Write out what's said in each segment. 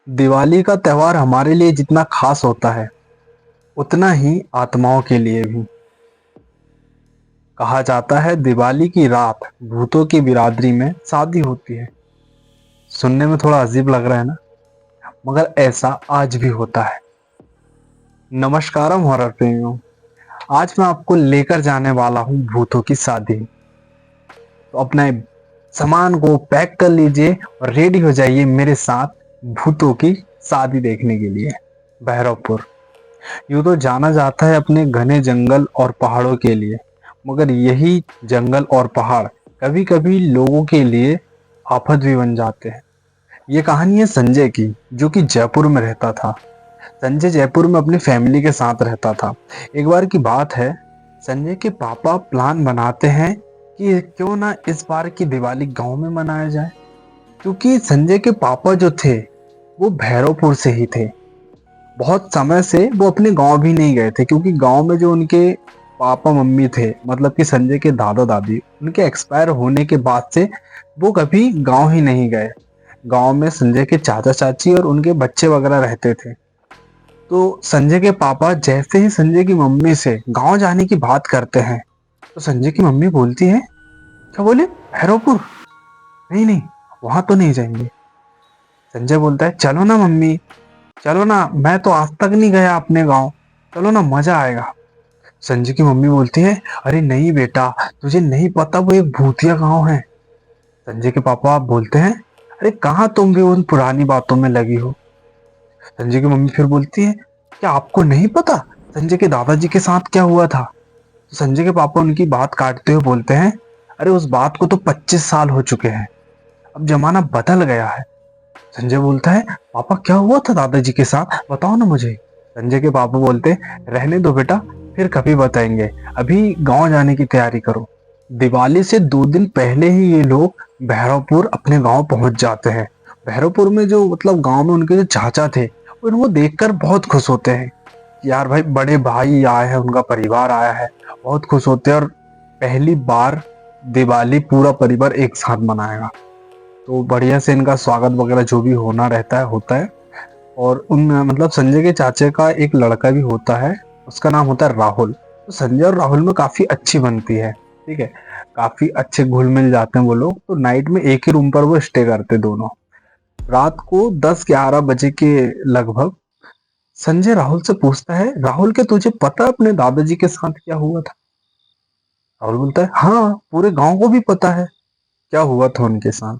दिवाली का त्योहार हमारे लिए जितना खास होता है, उतना ही आत्माओं के लिए भी। कहा जाता है दिवाली की रात भूतों की बिरादरी में शादी होती है। सुनने में थोड़ा अजीब लग रहा है ना, मगर ऐसा आज भी होता है। नमस्कारम हॉरर प्रेमियों, आज मैं आपको लेकर जाने वाला हूँ भूतों की शादी। तो अपने सामान को पैक कर लीजिए और रेडी हो जाइए मेरे साथ भूतों की शादी देखने के लिए। भैरवपुर यूं तो जाना जाता है अपने घने जंगल और पहाड़ों के लिए, मगर यही जंगल और पहाड़ कभी कभी लोगों के लिए आफत भी बन जाते हैं। ये कहानी है संजय की, जो कि जयपुर में रहता था। संजय जयपुर में अपनी फैमिली के साथ रहता था। एक बार की बात है, संजय के पापा प्लान बनाते हैं कि क्यों ना इस बार की दिवाली गांव में मनाया जाए, क्योंकि संजय के पापा जो थे वो भैरवपुर से ही थे। बहुत समय से वो अपने गांव भी नहीं गए थे, क्योंकि गांव में जो उनके पापा मम्मी थे, मतलब कि संजय के दादा दादी, उनके एक्सपायर होने के बाद से वो कभी गांव ही नहीं गए। गांव में संजय के चाचा चाची और उनके बच्चे वगैरह रहते थे। तो संजय के पापा जैसे ही संजय की मम्मी से गांव जाने की बात करते हैं, तो संजय की मम्मी बोलती है, क्या बोले, भैरवपुर? नहीं नहीं, वहां तो नहीं जाएंगे। संजय बोलता है, चलो ना मम्मी, चलो ना, मैं तो आज तक नहीं गया अपने गांव, चलो ना, मजा आएगा। संजय की मम्मी बोलती है, अरे नहीं बेटा, तुझे नहीं पता, वो एक भूतिया गांव है। संजय के पापा बोलते हैं, अरे कहाँ तुम भी उन पुरानी बातों में लगी हो। संजय की मम्मी फिर बोलती है, क्या आपको नहीं पता संजय के दादाजी के साथ क्या हुआ था? तो संजय के पापा उनकी बात काटते हुए बोलते हैं, अरे उस बात को तो 25 साल हो चुके हैं, अब जमाना बदल गया है। संजय बोलता है, पापा क्या हुआ था दादाजी के साथ, बताओ ना मुझे। संजय के पापा बोलते, रहने दो बेटा, फिर कभी बताएंगे, अभी गांव जाने की तैयारी करो। दिवाली से 2 दिन पहले ही ये लोग भैरवपुर अपने गांव पहुंच जाते हैं। भैरवपुर में जो मतलब गांव में उनके जो चाचा थे, उनको देखकर बहुत खुश होते हैं। यार भाई, बड़े भाई आए हैं, उनका परिवार आया है, बहुत खुश होते हैं। और पहली बार दिवाली पूरा परिवार एक साथ मनाएगा, तो बढ़िया से इनका स्वागत वगैरह जो भी होना रहता है होता है। और उन मतलब संजय के चाचे का एक लड़का भी होता है, उसका नाम होता है राहुल। तो संजय और राहुल में काफी अच्छी बनती है, ठीक है, काफी अच्छे घुल मिल जाते हैं वो लोग। तो नाइट में एक ही रूम पर वो स्टे करते दोनों। रात को 10-11 बजे के लगभग संजय राहुल से पूछता है, राहुल के तुझे पता अपने दादाजी के साथ क्या हुआ था? राहुल बोलता है, हाँ, पूरे गांव को भी पता है क्या हुआ था उनके साथ।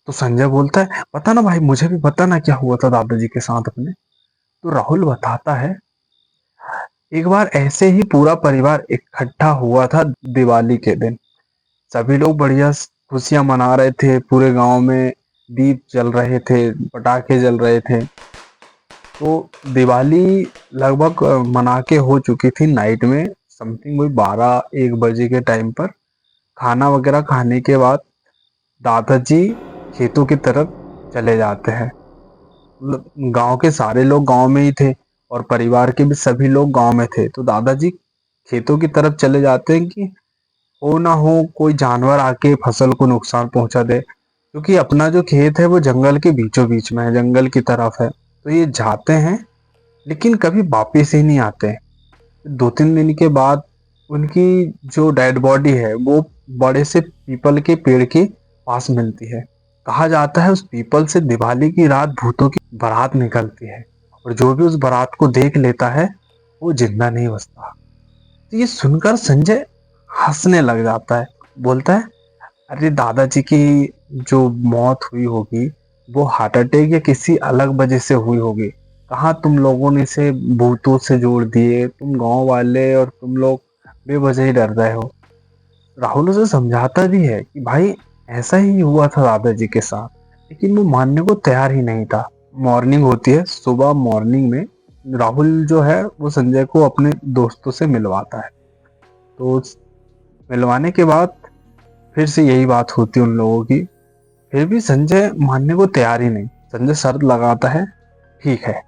तो संजय बोलता है, पता ना भाई, मुझे भी पता ना क्या हुआ था दादाजी के साथ अपने। तो राहुल बताता है, एक बार ऐसे ही पूरा परिवार इकट्ठा हुआ था दिवाली के दिन। सभी लोग बढ़िया खुशियां मना रहे थे, पूरे गांव में दीप जल रहे थे, पटाखे जल रहे थे। तो दिवाली लगभग मना के हो चुकी थी। नाइट में समथिंग वही 12-1 बजे के टाइम पर खाना वगैरह खाने के बाद दादाजी खेतों की तरफ चले जाते हैं। मतलब गांव के सारे लोग गांव में ही थे और परिवार के भी सभी लोग गांव में थे। तो दादाजी खेतों की तरफ चले जाते हैं कि हो ना हो कोई जानवर आके फसल को नुकसान पहुंचा दे, क्योंकि अपना जो खेत है वो जंगल के बीचों बीच में है, जंगल की तरफ है। तो ये जाते हैं, लेकिन कभी वापिस ही नहीं आते। 2-3 दिन के बाद उनकी जो डेड बॉडी है वो बड़े से पीपल के पेड़ के पास मिलती है। कहा जाता है उस पीपल से दिवाली की रात भूतों की बारात निकलती है, और जो भी उस बारात को देख लेता है वो जिंदा नहीं बचता। तो ये सुनकर संजय हंसने लग जाता है, बोलता है, अरे दादाजी की जो मौत हुई होगी वो हार्ट अटैक या किसी अलग वजह से हुई होगी। कहाँ तुम लोगों ने इसे भूतों से जोड़ दिए, तुम गांव वाले और तुम लोग बेवजह ही डर रहे हो। राहुल उसे समझाता भी है कि भाई ऐसा ही हुआ था दादाजी के साथ, लेकिन वो मानने को तैयार ही नहीं था। मॉर्निंग होती है, सुबह मॉर्निंग में राहुल जो है वो संजय को अपने दोस्तों से मिलवाता है। तो मिलवाने के बाद फिर से यही बात होती है उन लोगों की। फिर भी संजय मानने को तैयार ही नहीं। संजय शर्त लगाता है, ठीक है,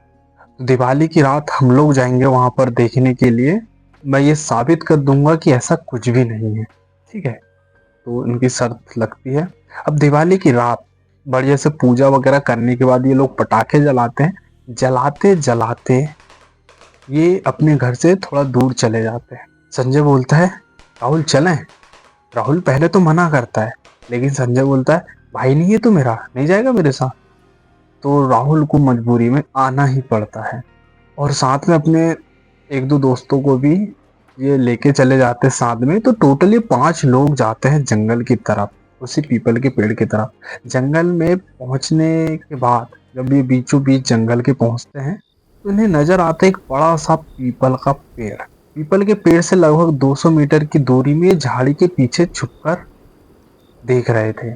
दिवाली की रात हम लोग जाएंगे वहां पर देखने के लिए, मैं ये साबित कर दूंगा कि ऐसा कुछ भी नहीं है, ठीक है। तो उनकी शर्त लगती है। अब दिवाली की रात बढ़िया से पूजा वगैरह करने के बाद ये लोग पटाखे जलाते हैं। जलाते जलाते ये अपने घर से थोड़ा दूर चले जाते हैं। संजय बोलता है राहुल चलें। राहुल पहले तो मना करता है, लेकिन संजय बोलता है भाई नहीं है तो मेरा नहीं जाएगा मेरे साथ। तो राहुल को मजबूरी में आना ही पड़ता है और साथ में अपने एक दो दोस्तों को भी ये लेके चले जाते हैं साथ में। तो टोटली 5 लोग जाते हैं जंगल की तरफ, उसी पीपल के पेड़ की तरफ। जंगल में पहुंचने के बाद जब ये बीचों बीच जंगल के पहुंचते हैं तो इन्हें नजर आता है एक बड़ा सा पीपल का पेड़। पीपल के पेड़ से लगभग 200 मीटर की दूरी में ये झाड़ी के पीछे छुपकर देख रहे थे,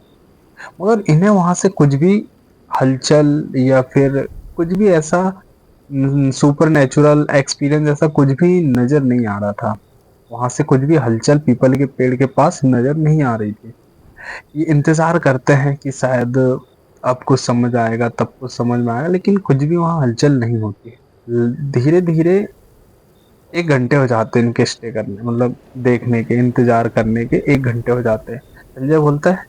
मगर इन्हें वहां से कुछ भी हलचल या फिर कुछ भी ऐसा सुपर नेचुरल एक्सपीरियंस ऐसा कुछ भी नजर नहीं आ रहा था। वहां से कुछ भी हलचल पीपल के पेड़ के पास नजर नहीं आ रही थी। ये इंतजार करते हैं कि शायद अब कुछ समझ आएगा तब कुछ समझ में आएगा, लेकिन कुछ भी वहां हलचल नहीं होती। धीरे धीरे 1 घंटे हो जाते हैं इनके स्टे करने, मतलब देखने के, इंतजार करने के 1 घंटे हो जाते हैं। संजय बोलता है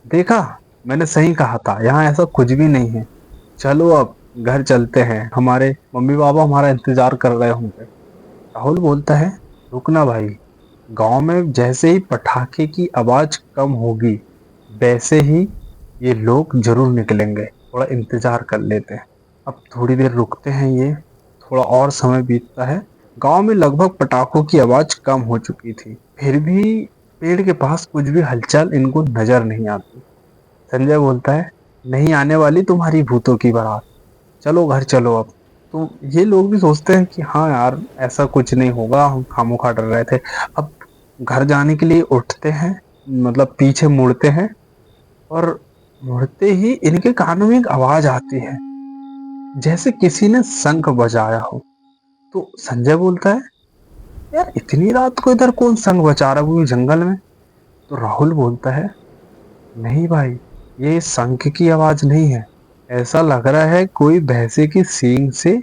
देखा, मैंने सही कहा था, यहाँ ऐसा कुछ भी नहीं है। चलो अब घर चलते हैं, हमारे मम्मी पापा हमारा इंतजार कर रहे होंगे। राहुल बोलता है रुकना भाई, गांव में जैसे ही पटाखे की आवाज कम होगी वैसे ही ये लोग जरूर निकलेंगे, थोड़ा इंतजार कर लेते हैं। अब थोड़ी देर रुकते हैं ये, थोड़ा और समय बीतता है। गांव में लगभग पटाखों की आवाज कम हो चुकी थी, फिर भी पेड़ के पास कुछ भी हलचल इनको नजर नहीं आती। संजय बोलता है नहीं आने वाली तुम्हारी भूतों की बारात, चलो घर चलो अब। तो ये लोग भी सोचते हैं कि हाँ यार ऐसा कुछ नहीं होगा, हम खामोखा डर रहे थे। अब घर जाने के लिए उठते हैं, मतलब पीछे मुड़ते हैं और मुड़ते ही इनके कानों में एक आवाज आती है जैसे किसी ने शंख बजाया हो। तो संजय बोलता है यार इतनी रात को इधर कौन शंख बजा रहा है वो जंगल में। तो राहुल बोलता है नहीं भाई, ये शंख की आवाज नहीं है, ऐसा लग रहा है कोई भैंसे की सींग से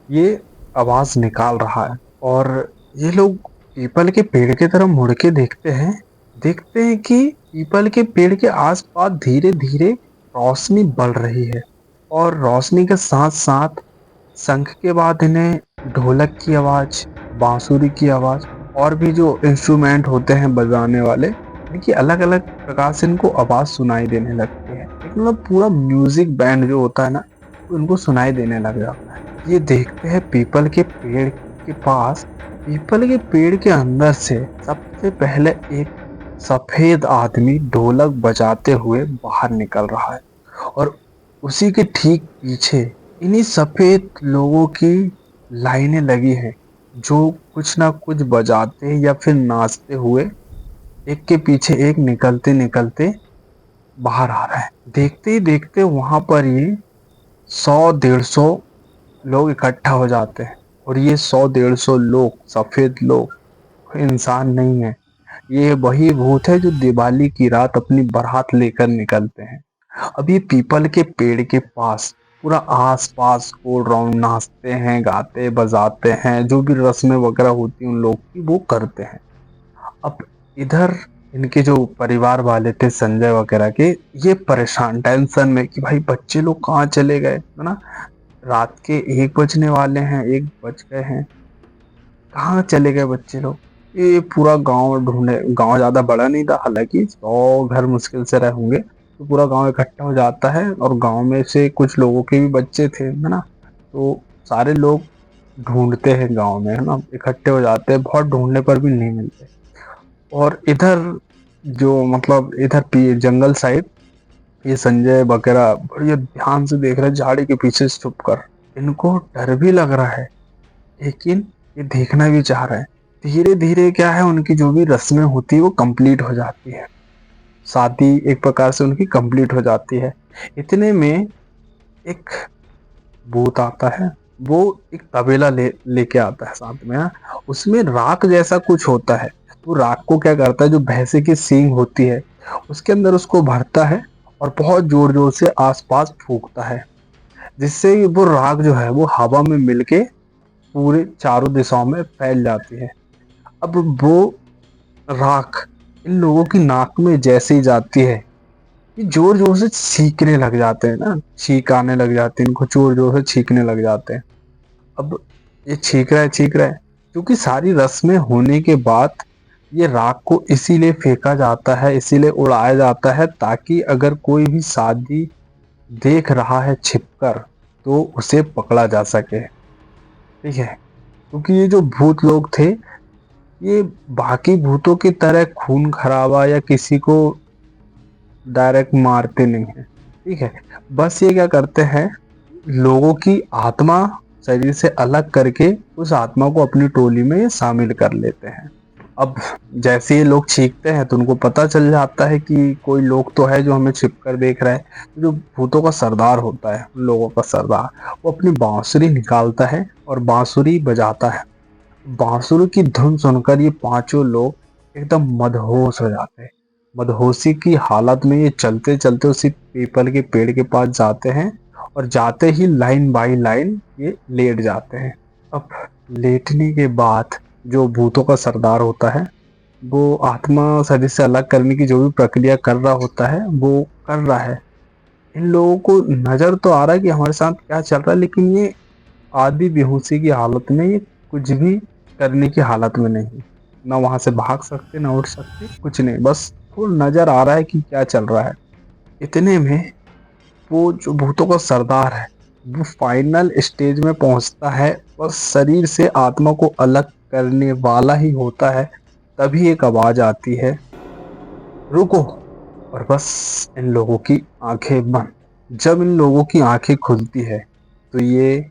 ये आवाज निकाल रहा है। और ये लोग पीपल के पेड़ की तरफ मुड़ के देखते हैं कि पीपल के पेड़ के आसपास धीरे धीरे रोशनी बढ़ रही है और रोशनी के साथ साथ शंख के बाद इन्हें ढोलक की आवाज, बांसुरी की आवाज और भी जो इंस्ट्रूमेंट होते हैं बजाने वाले, इनकी अलग अलग प्रकार से इनको आवाज सुनाई देने लगती है। एक मतलब पूरा म्यूजिक बैंड जो होता है ना, तो इनको सुनाई देने लग जाता है। ये देखते हैं पीपल के पेड़ के पास, पीपल के पेड़ के अंदर से सबसे पहले एक सफेद आदमी ढोलक बजाते हुए बाहर निकल रहा है और उसी के ठीक पीछे इन्हीं सफेद लोगों की लाइनें लगी हैं जो कुछ ना कुछ बजाते या फिर नाचते हुए एक के पीछे एक निकलते निकलते बाहर आ रहा है। देखते ही देखते वहां पर ये 100-150 लोग इकट्ठा हो जाते हैं और ये 100-150 लोग, सफेद लोग, इंसान नहीं है, ये वही भूत है जो दिवाली की रात अपनी बारात लेकर निकलते हैं। अब ये पीपल के पेड़ के पास पूरा आस पास गोल राउंड नाचते हैं, गाते बजाते हैं, जो भी रस्में वगैरह होती हैं उन लोग की वो करते हैं। अब इधर इनके जो परिवार वाले थे संजय वगैरह के, ये परेशान टेंशन में कि भाई बच्चे लोग कहाँ चले गए, है ना, रात के 1 बजने वाले हैं, 1 बज गए हैं, कहाँ चले गए बच्चे लोग। ये पूरा गांव ढूंढे, गांव ज्यादा बड़ा नहीं था, हालांकि 100 घर मुश्किल से रहे होंगे, तो पूरा गांव इकट्ठा हो जाता है और गांव में से कुछ लोगों के भी बच्चे थे, है ना, तो सारे लोग ढूंढते हैं गांव में, है ना, इकट्ठे हो जाते हैं, बहुत ढूंढने पर भी नहीं मिलते। और इधर जो मतलब इधर जंगल साइड ये संजय वगैरह बड़े ध्यान से देख रहे हैं झाड़ी के पीछे से छुप कर। इनको डर भी लग रहा है लेकिन ये देखना भी चाह रहे हैं। धीरे धीरे क्या है, उनकी जो भी रस्में होती है वो कंप्लीट हो जाती है, शादी एक प्रकार से उनकी कंप्लीट हो जाती है। इतने में एक भूत आता है, वो एक तबेला लेके आता है साथ में, हाँ? उसमें राख जैसा कुछ होता है। तो राख को क्या करता है, जो भैंसे की सींग होती है उसके अंदर उसको भरता है और बहुत जोर जोर से आसपास फूंकता है, जिससे वो राख जो है वो हवा में मिलके पूरे चारों दिशाओं में फैल जाती है। अब वो राख इन लोगों की नाक में जैसे ही जाती है ये जोर जोर से छींकने लग जाते हैं ना, छींक आने लग जाते हैं इनको, जोर जोर से छींकने लग जाते हैं। अब ये छींक रहा है क्योंकि सारी रस्में होने के बाद ये राख को इसीलिए फेंका जाता है, इसीलिए उड़ाया जाता है ताकि अगर कोई भी शादी देख रहा है छिपकर तो उसे पकड़ा जा सके। ठीक है, क्योंकि ये जो भूत लोग थे ये बाकी भूतों की तरह खून खराबा या किसी को डायरेक्ट मारते नहीं है। ठीक है, बस ये क्या करते हैं, लोगों की आत्मा शरीर से अलग करके उस आत्मा को अपनी टोली में ये शामिल कर लेते हैं। अब जैसे ये लोग छींकते हैं तो उनको पता चल जाता है कि कोई लोग तो है जो हमें छिपकर देख रहा है। जो भूतों का सरदार होता है, उन लोगों का सरदार, वो अपनी बांसुरी निकालता है और बांसुरी बजाता है। बांसुरी की धुन सुनकर ये पांचों लोग एकदम मदहोश हो जाते हैं। मदहोशी की हालत में ये चलते चलते उसी पीपल के पेड़ के पास जाते हैं और जाते ही लाइन बाय लाइन ये लेट जाते हैं। अब लेटने के बाद जो भूतों का सरदार होता है वो आत्मा शरीर से अलग करने की जो भी प्रक्रिया कर रहा होता है वो कर रहा है। इन लोगों को नजर तो आ रहा है कि हमारे साथ क्या चल रहा है, लेकिन ये आधी बेहोशी की हालत में ये कुछ भी करने की हालत में नहीं, ना वहां से भाग सकते ना उठ सकते, कुछ नहीं, बस वो नजर आ रहा है कि क्या चल रहा है। इतने में वो जो भूतों का सरदार है वो फाइनल स्टेज में पहुंचता है, बस शरीर से आत्मा को अलग करने वाला ही होता है। तभी एक आवाज आती है, रुको। और बस इन लोगों की आंखें बंद। जब इन लोगों की आंखें खुलती है तो ये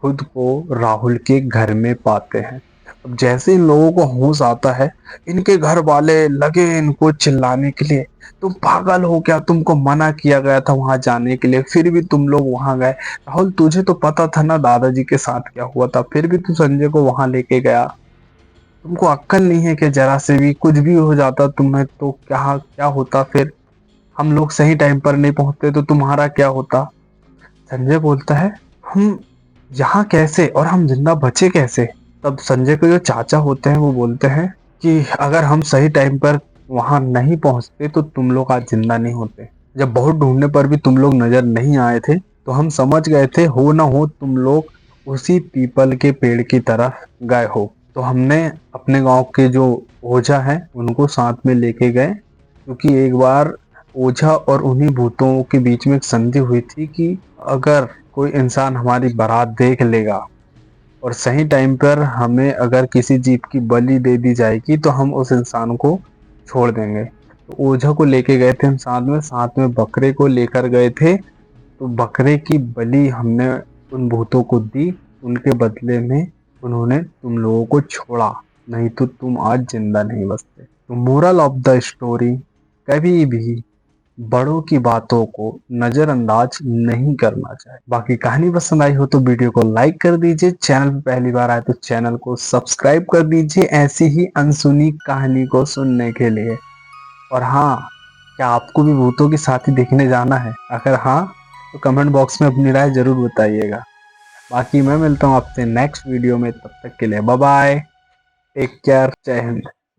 खुद को राहुल के घर में पाते हैं। अब जैसे इन लोगों को होश आता है, इनके घर वाले लगे इनको चिल्लाने के लिए, तुम पागल हो क्या, तुमको मना किया गया था वहां जाने के लिए, फिर भी तुम लोग वहां गए। राहुल तुझे तो पता था ना दादाजी के साथ क्या हुआ था, फिर भी तू संजय को वहां लेके गया। तुमको अक्ल नहीं है कि जरा से भी कुछ भी हो जाता तुम्हें तो क्या क्या होता, फिर हम लोग सही टाइम पर नहीं पहुंचते तो तुम्हारा क्या होता। संजय बोलता है, हम यहाँ कैसे और हम जिंदा बचे कैसे। तब संजय के जो चाचा होते हैं वो बोलते हैं कि अगर हम सही टाइम पर वहां नहीं पहुंचते तो तुम लोग आज जिंदा नहीं होते। जब बहुत ढूंढने पर भी तुम लोग नजर नहीं आए थे तो हम समझ गए थे हो ना हो तुम लोग उसी पीपल के पेड़ की तरफ गए हो। तो हमने अपने गांव के जो ओझा हैं उनको साथ में लेके गए, क्योंकि एक बार ओझा और उन्हीं भूतों के बीच में एक संधि हुई थी कि अगर कोई इंसान हमारी बारात देख लेगा और सही टाइम पर हमें अगर किसी जीव की बलि दे दी जाएगी तो हम उस इंसान को छोड़ देंगे। तो ओझा को लेके गए थे हम साथ में बकरे को लेकर गए थे। तो बकरे की बलि हमने उन भूतों को दी, उनके बदले में उन्होंने तुम लोगों को छोड़ा, नहीं तो तुम आज जिंदा नहीं बचते। तो मोरल ऑफ द स्टोरी, कभी भी बड़ों की बातों को नजरअंदाज नहीं करना चाहिए। बाकी कहानी पसंद आई हो तो वीडियो को लाइक कर दीजिए, चैनल पे पहली बार आए तो चैनल को सब्सक्राइब कर दीजिए ऐसी ही अनसुनी कहानी को सुनने के लिए। और हाँ, क्या आपको भी भूतों की साथी देखने जाना है? अगर हाँ तो कमेंट बॉक्स में अपनी राय जरूर बताइएगा। बाकी मैं मिलता हूँ आपसे नेक्स्ट वीडियो में, तब तक के लिए बाय बाय, टेक केयर, जय हिंद।